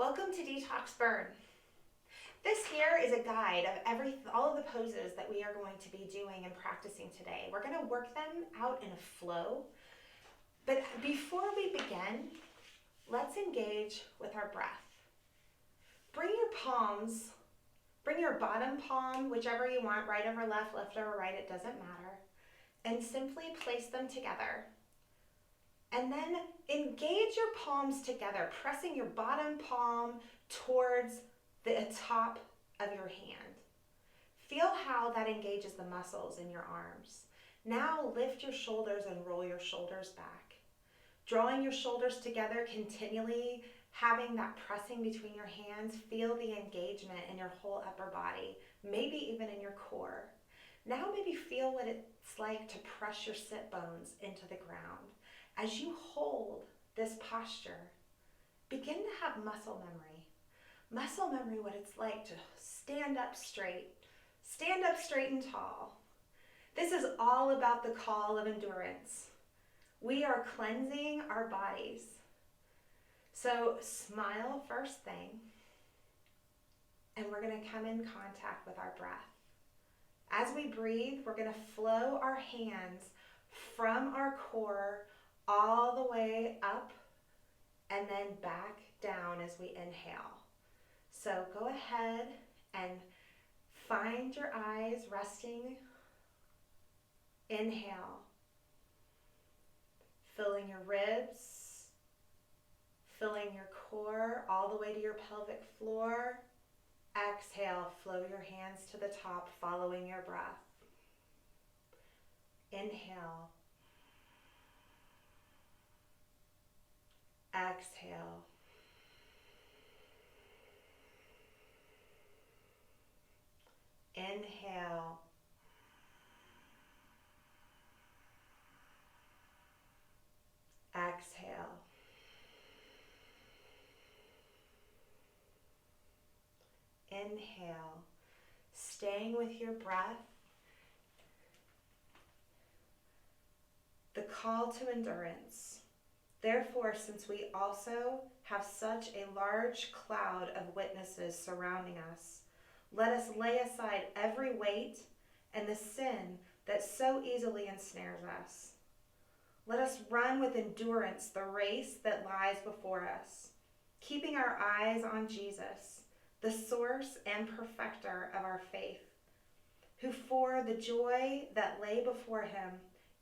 Welcome to Detox Burn. This here is a guide of all of the poses that we are going to be doing and practicing today. We're going to work them out in a flow. But before we begin, let's engage with our breath. Bring your bottom palm, whichever you want, right over left, left over right, it doesn't matter, and simply place them together. And then engage your palms together, pressing your bottom palm towards the top of your hand. Feel how that engages the muscles in your arms. Now lift your shoulders and roll your shoulders back. Drawing your shoulders together continually, having that pressing between your hands, feel the engagement in your whole upper body, maybe even in your core. Now maybe feel what it's like to press your sit bones into the ground. As you hold this posture, begin to have muscle memory. Muscle memory, what it's like to stand up straight and tall. This is all about the call of endurance. We are cleansing our bodies. So smile first thing, and we're going to come in contact with our breath. As we breathe, we're going to flow our hands from our core all the way up and then back down as we inhale. So go ahead and find your eyes resting. Inhale, filling your ribs, filling your core all the way to your pelvic floor. Exhale, flow your hands to the top, following your breath. Inhale. Exhale. Inhale. Exhale. Inhale. Staying with your breath. The call to endurance. Therefore, since we also have such a large cloud of witnesses surrounding us, let us lay aside every weight and the sin that so easily ensnares us. Let us run with endurance the race that lies before us, keeping our eyes on Jesus, the source and perfecter of our faith, who for the joy that lay before him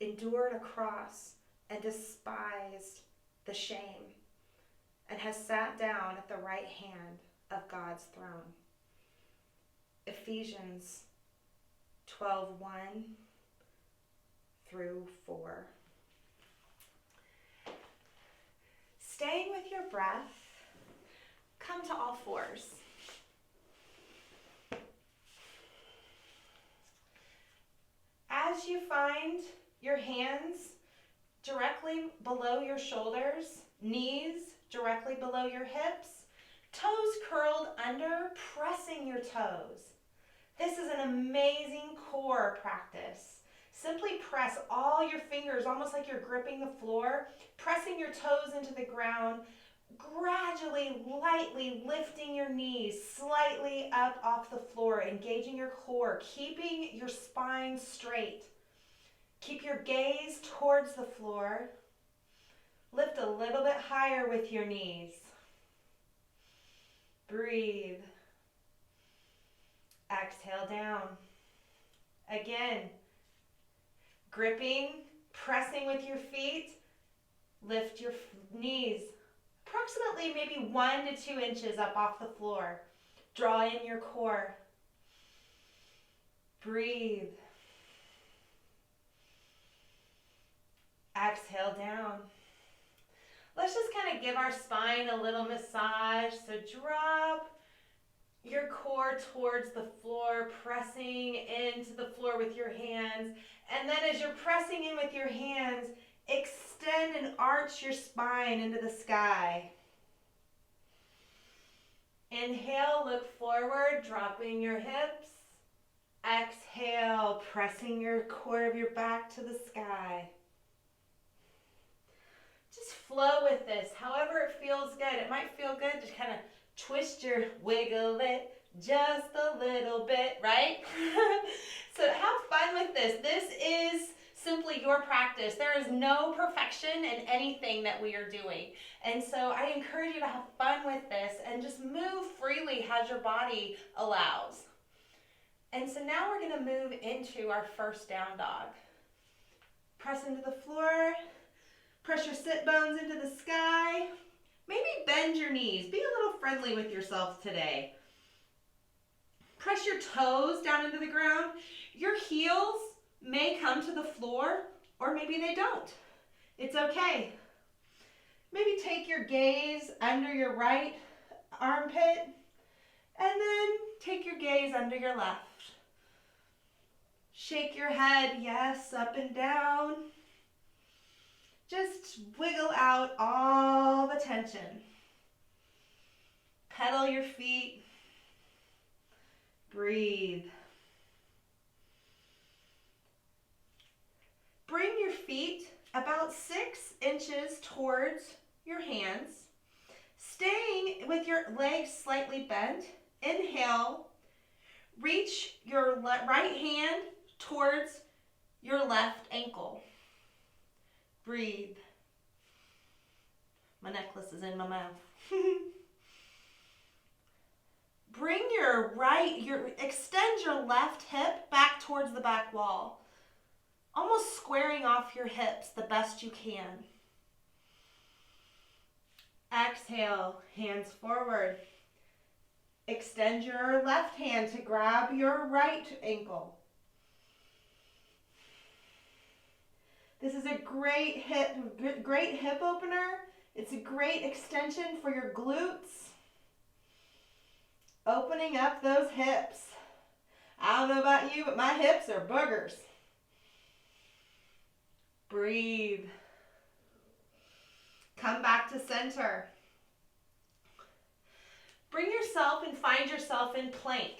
endured a cross and despised the shame, and has sat down at the right hand of God's throne. Ephesians 12:1 through 4. Staying with your breath, come to all fours. As you find your hands directly below your shoulders, knees directly below your hips, toes curled under, pressing your toes. This is an amazing core practice. Simply press all your fingers, almost like you're gripping the floor, pressing your toes into the ground, gradually, lightly lifting your knees slightly up off the floor, engaging your core, keeping your spine straight. Keep your gaze towards the floor. Lift a little bit higher with your knees. Breathe. Exhale down. Again, gripping, pressing with your feet. Lift your knees approximately maybe 1 to 2 inches up off the floor. Draw in your core. Breathe. Exhale down. Let's just kind of give our spine a little massage. So drop your core towards the floor, pressing into the floor with your hands. And then as you're pressing in with your hands, extend and arch your spine into the sky. Inhale, look forward, dropping your hips. Exhale, pressing your core of your back to the sky. Just flow with this, however it feels good. It might feel good to kind of Wiggle it just a little bit, right? So have fun with this. This is simply your practice. There is no perfection in anything that we are doing. And so I encourage you to have fun with this and just move freely as your body allows. And so now we're going to move into our first down dog. Press into the floor. Press your sit bones into the sky. Maybe bend your knees. Be a little friendly with yourself today. Press your toes down into the ground. Your heels may come to the floor, or maybe they don't. It's okay. Maybe take your gaze under your right armpit, and then take your gaze under your left. Shake your head, yes, up and down. Just wiggle out all the tension. Pedal your feet. Breathe. Bring your feet about 6 inches towards your hands, staying with your legs slightly bent. Inhale. Reach your right hand towards your left ankle. Breathe. My necklace is in my mouth. Extend your left hip back towards the back wall, almost squaring off your hips the best you can. Exhale, hands forward. Extend your left hand to grab your right ankle. This is a great hip opener. It's a great extension for your glutes. Opening up those hips. I don't know about you, but my hips are boogers. Breathe. Come back to center. Bring yourself and find yourself in plank.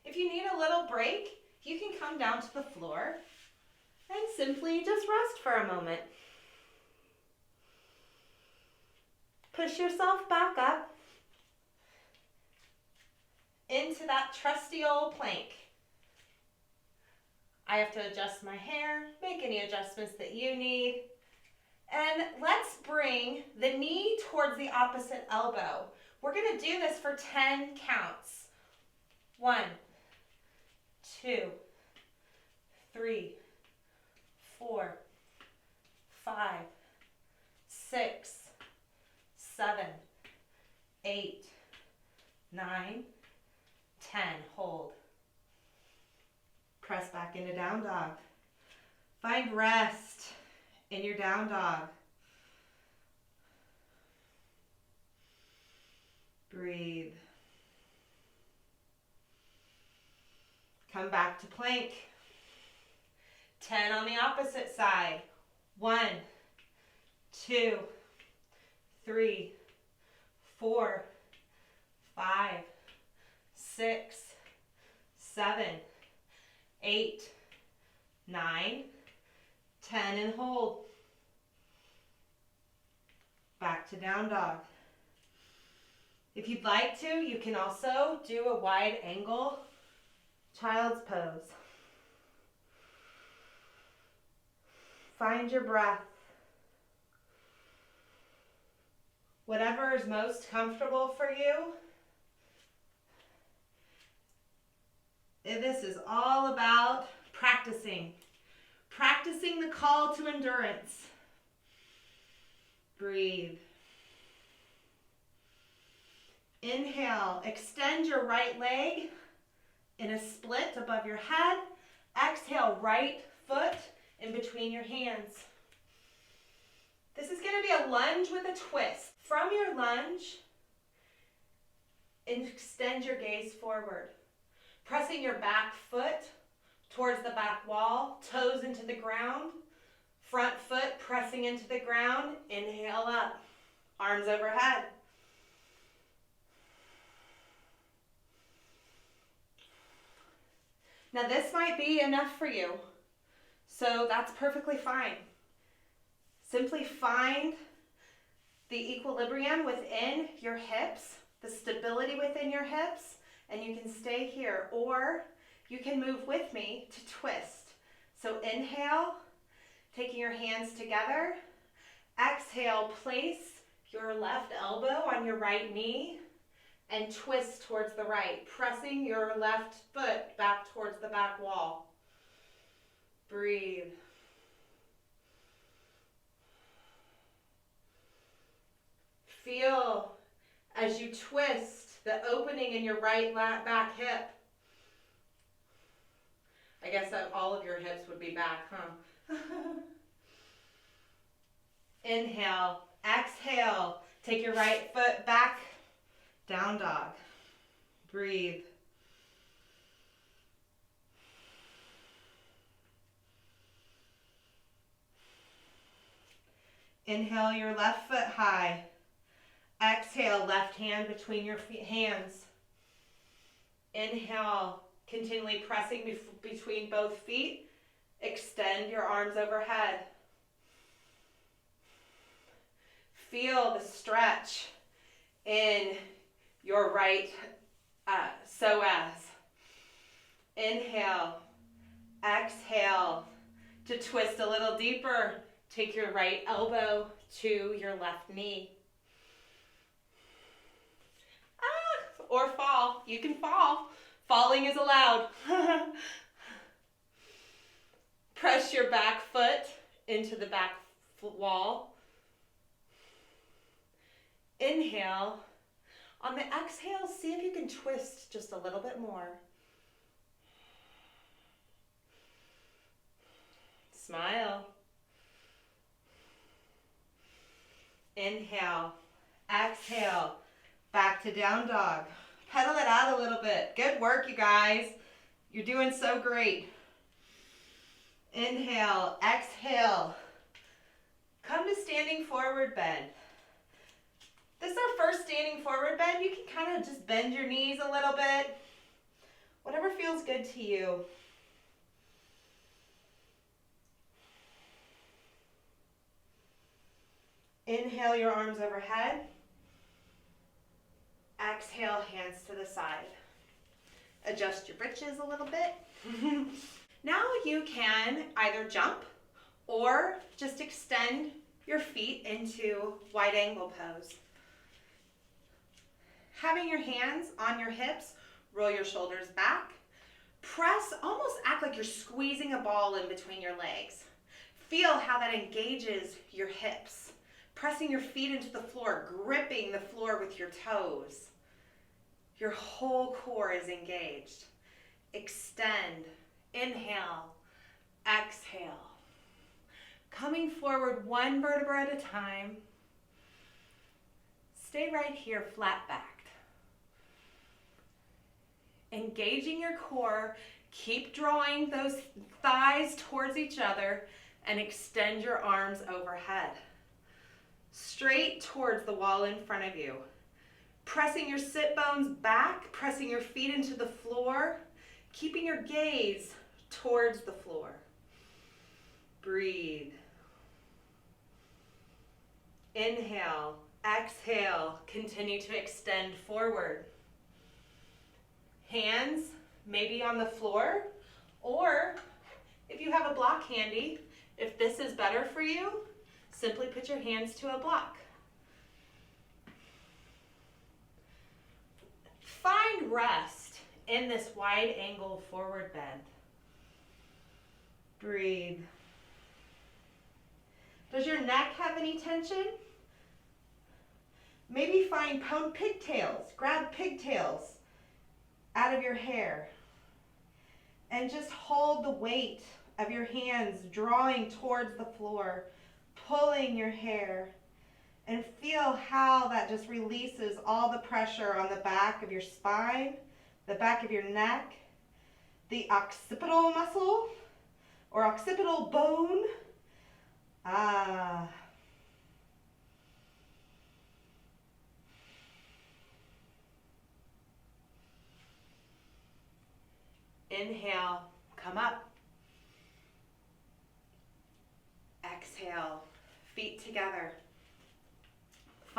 If you need a little break, you can come down to the floor and simply just rest for a moment. Push yourself back up into that trusty old plank. I have to adjust my hair, make any adjustments that you need. And let's bring the knee towards the opposite elbow. We're going to do this for 10 counts. 1, 2, 3, 4, 5, 6, 7, 8, 9, 10. Hold. Press back into down dog. Find rest in your down dog. Breathe. Come back to plank. 10 on the opposite side. 1, 2, 3, 4, 5, 6, 7, 8, 9, 10, and hold. Back to down dog. If you'd like to, you can also do a wide angle child's pose. Find your breath. Whatever is most comfortable for you. This is all about practicing. Practicing the call to endurance. Breathe. Inhale, extend your right leg in a split above your head. Exhale, right foot in between your hands. This is going to be a lunge with a twist. From your lunge, extend your gaze forward. Pressing your back foot towards the back wall, toes into the ground. Front foot pressing into the ground. Inhale up, arms overhead. Now this might be enough for you, so that's perfectly fine. Simply find the equilibrium within your hips, the stability within your hips, and you can stay here, or you can move with me to twist. So inhale, taking your hands together. Exhale, place your left elbow on your right knee and twist towards the right, pressing your left foot back towards the back wall. Breathe. Feel as you twist the opening in your right back hip. I guess that all of your hips would be back, huh? Inhale, exhale, take your right foot back, down dog. Breathe. Inhale your left foot high. Exhale, left hand between your hands. Inhale, continually pressing between both feet. Extend your arms overhead. Feel the stretch in your right psoas. Inhale, exhale. To twist a little deeper, take your right elbow to your left knee. Or fall. You can fall. Falling is allowed. Press your back foot into the back wall. Inhale. On the exhale, see if you can twist just a little bit more. Smile. Inhale. Exhale. Back to down dog. Pedal it out a little bit. Good work, you guys. You're doing so great. Inhale, exhale. Come to standing forward bend. This is our first standing forward bend. You can kind of just bend your knees a little bit. Whatever feels good to you. Inhale your arms overhead. Exhale, hands to the side. Adjust your britches a little bit. Now you can either jump or just extend your feet into wide angle pose. Having your hands on your hips, roll your shoulders back. Press, almost act like you're squeezing a ball in between your legs. Feel how that engages your hips. Pressing your feet into the floor, gripping the floor with your toes. Your whole core is engaged. Extend, inhale, exhale. Coming forward one vertebra at a time. Stay right here, flat backed. Engaging your core, keep drawing those thighs towards each other and extend your arms overhead. Straight towards the wall in front of you. Pressing your sit bones back, pressing your feet into the floor, keeping your gaze towards the floor. Breathe. Inhale, exhale, continue to extend forward. Hands maybe on the floor, or if you have a block handy, if this is better for you, simply put your hands to a block. Find rest in this wide angle forward bend. Breathe. Does your neck have any tension? Maybe find pigtails. Grab pigtails out of your hair and just hold the weight of your hands drawing towards the floor, pulling your hair, and feel how that just releases all the pressure on the back of your spine, the back of your neck, the occipital muscle or occipital bone. Inhale, come up. Exhale, feet together.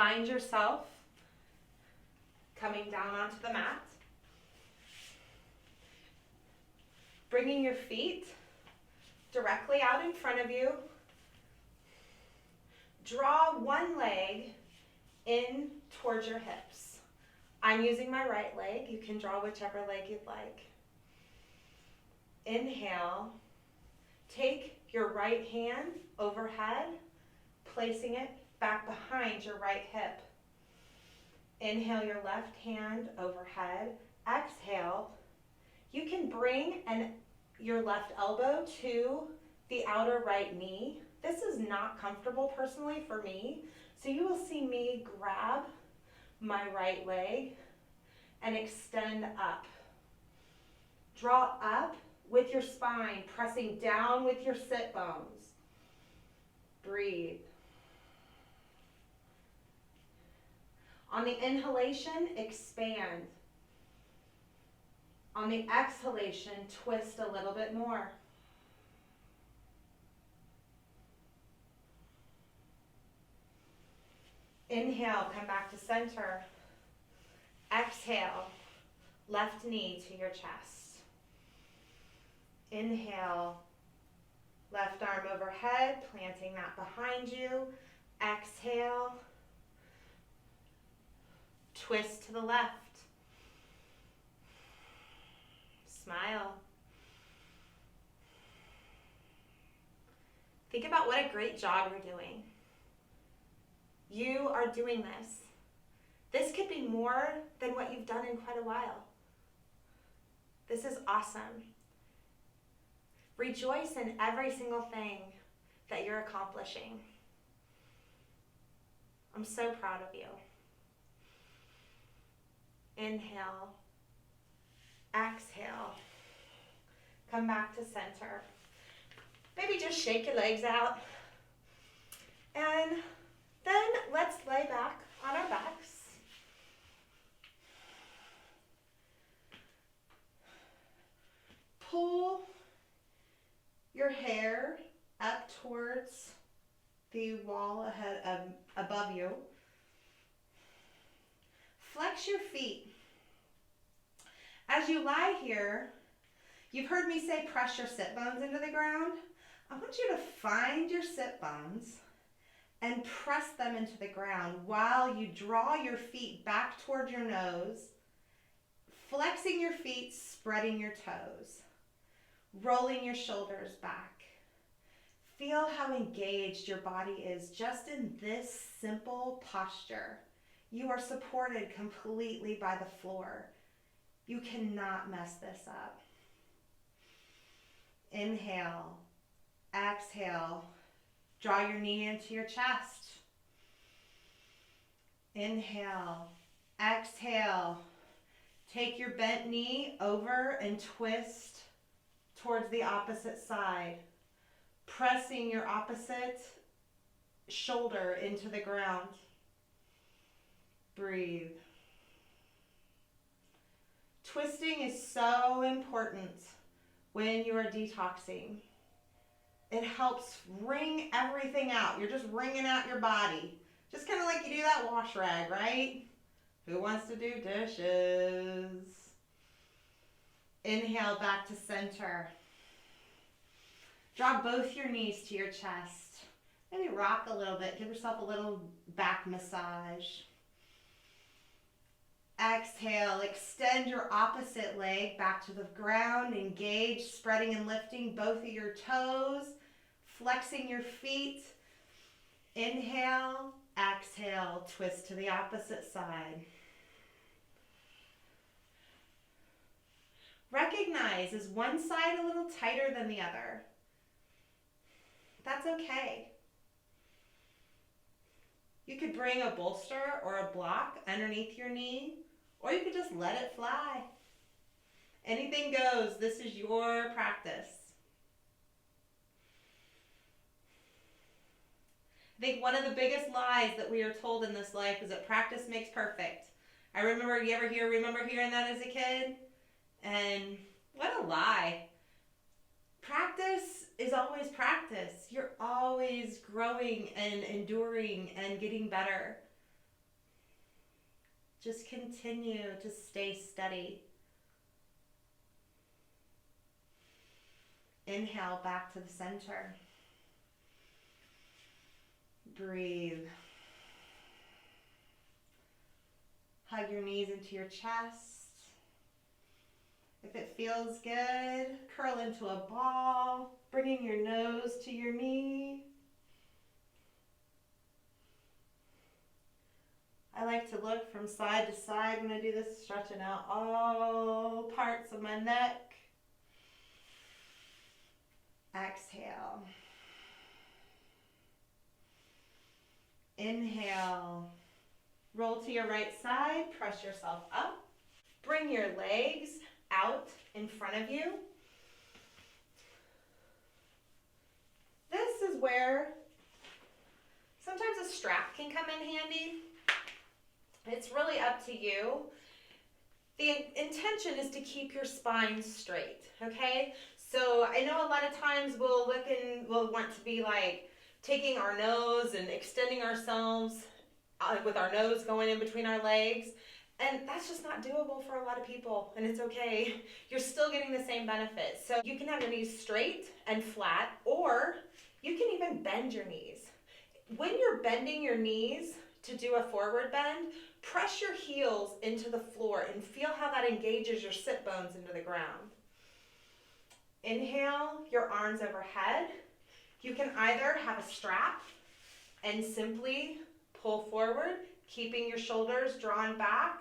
Find yourself coming down onto the mat. Bringing your feet directly out in front of you. Draw one leg in towards your hips. I'm using my right leg. You can draw whichever leg you'd like. Inhale. Take your right hand overhead, placing it back behind your right hip. Inhale your left hand overhead. Exhale. You can bring your left elbow to the outer right knee. This is not comfortable personally for me, so you will see me grab my right leg and extend up. Draw up with your spine, pressing down with your sit bones. Breathe. On the inhalation, expand. On the exhalation, twist a little bit more. Inhale, come back to center. Exhale, left knee to your chest. Inhale, left arm overhead, planting that behind you. Exhale, twist to the left. Smile. Think about what a great job you're doing. You are doing this. This could be more than what you've done in quite a while. This is awesome. Rejoice in every single thing that you're accomplishing. I'm so proud of you. Inhale. Exhale. Come back to center. Maybe just shake your legs out. And then let's lay back on our backs. Pull your hair up towards the wall above you. Flex your feet. As you lie here, you've heard me say press your sit bones into the ground. I want you to find your sit bones and press them into the ground while you draw your feet back toward your nose, flexing your feet, spreading your toes, rolling your shoulders back. Feel how engaged your body is just in this simple posture. You are supported completely by the floor. You cannot mess this up. Inhale, exhale, draw your knee into your chest. Inhale, exhale, take your bent knee over and twist towards the opposite side, pressing your opposite shoulder into the ground. Breathe. Twisting is so important when you are detoxing. It helps wring everything out. You're just wringing out your body. Just kind of like you do that wash rag, right? Who wants to do dishes? Inhale back to center. Draw both your knees to your chest. Maybe rock a little bit. Give yourself a little back massage. Exhale, extend your opposite leg back to the ground. Engage, spreading and lifting both of your toes. Flexing your feet. Inhale, exhale, twist to the opposite side. Recognize, is one side a little tighter than the other? That's okay. You could bring a bolster or a block underneath your knee, or you could just let it fly. Anything goes. This is your practice. I think one of the biggest lies that we are told in this life is that practice makes perfect. I remember, remember hearing that as a kid? And what a lie. Practice is always practice. You're always growing and enduring and getting better. Just continue to stay steady. Inhale back to the center. Breathe. Hug your knees into your chest. If it feels good, curl into a ball, bringing your nose to your knee. I like to look from side to side when I do this, stretching out all parts of my neck. Exhale. Inhale. Roll to your right side, press yourself up. Bring your legs out in front of you. This is where sometimes a strap can come in handy. It's really up to you. The intention is to keep your spine straight, okay? So I know a lot of times we'll want to be like taking our nose and extending ourselves with our nose going in between our legs. And that's just not doable for a lot of people, and it's okay. You're still getting the same benefits. So you can have your knees straight and flat, or you can even bend your knees. When you're bending your knees to do a forward bend, press your heels into the floor and feel how that engages your sit bones into the ground. Inhale, your arms overhead. You can either have a strap and simply pull forward, keeping your shoulders drawn back,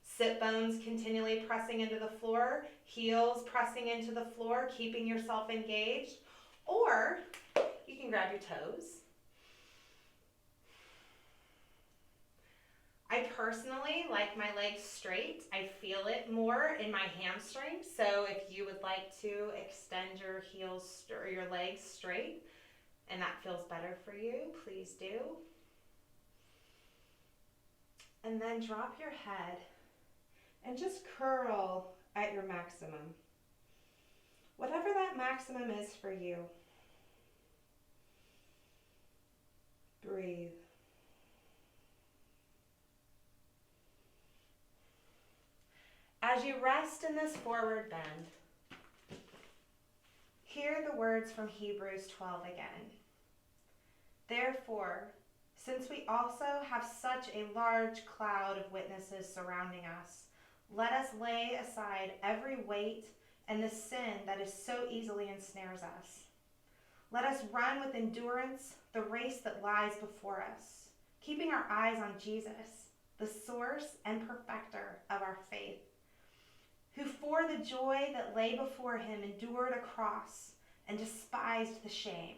sit bones continually pressing into the floor, heels pressing into the floor, keeping yourself engaged. Or you can grab your toes. I personally like my legs straight. I feel it more in my hamstrings. So if you would like to extend your heels or your legs straight and that feels better for you, please do. And then drop your head and just curl at your maximum. Whatever that maximum is for you. Breathe. As you rest in this forward bend, hear the words from Hebrews 12 again. Therefore, since we also have such a large cloud of witnesses surrounding us, let us lay aside every weight and the sin that is so easily ensnares us. Let us run with endurance the race that lies before us, keeping our eyes on Jesus, the source and perfecter of our faith, who for the joy that lay before him endured a cross and despised the shame,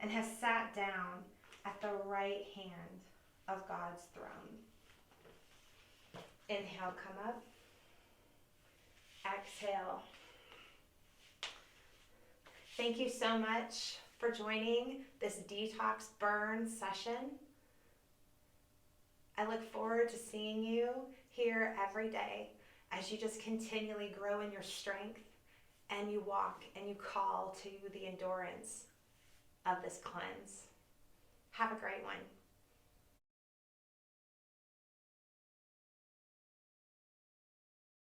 and has sat down at the right hand of God's throne. Inhale, come up. Exhale. Thank you so much for joining this Detox Burn session. I look forward to seeing you here every day as you just continually grow in your strength and you walk and you call to the endurance of this cleanse. Have a great one.